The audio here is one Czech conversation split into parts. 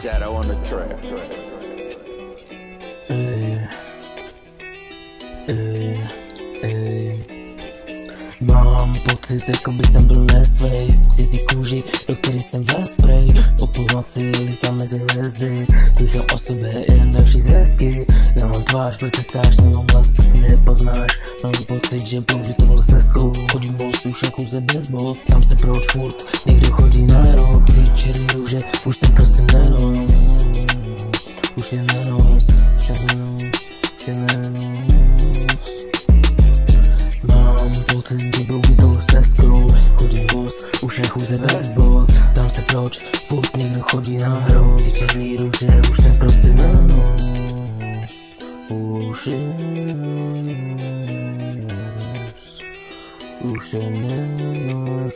Shadow on the track. Mám pocit, jako bych tam byl nesvej v cizí kůži, do který jsem ve spray. O půlnoci lítám mezi hvězdy, slyším o sobě jen další zvěstky. Já mám tvář, proč se ptáš, nemám hlas, proč mě nepoznáš. Mám pocit, že bloudy to s leskou, chodím bol, slušakou ze baseball. Tam se proč furt, někdo chodí na rok, ty černý růže, už jsem prostě nenos. Už je nenos, už je nenos, už je nenos. Mám pocit, že bloudy to s leskou, chodím bos, už je chůze bez bod. Tam se proč, furt někdo chodí na hrob, ty černý růže, už jsem prostě nenos. Už je nenos, už je nenos.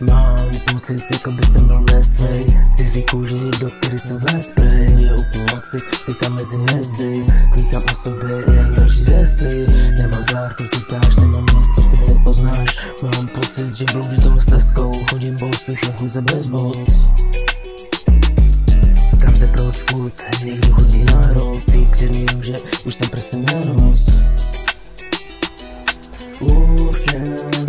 Mám pocit, jako by jsem byl nesvej cizí kůži, do který jsem ve spray. O půlnoci lítám mezi hvězdy, slychám o sobě jen další zvěstky. Nemám tvář, proč se ptáš, nemám hlas, proč mě nepoznáš. Mám pocit, že bloudy tou stezkou, chodím bol, slušám chůze bez bod. Tam se proč furt, někdo chodí na hrob, ty černý růže, už jsem prostě nenos. Už je nenos.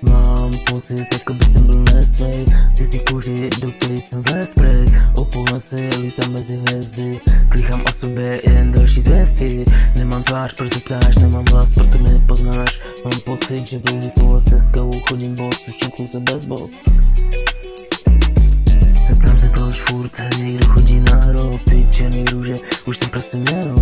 Mám pocit, jako by jsem byl nesvej cizí kůži, do který jsem ve spray. O půlnoci lítám mezi hvězdy, slychám o sobě jen další zvěstky. Nemám tvář, proč se ptáš, nemám hlas, proto mě nepoznáš. Mám pocit, že bloudy touhle stezkou, chodím bol, sluším chůze bez bod. Tam se proč furt, někdo chodí na hrob, ty černý růže, už jsem prostě nenos.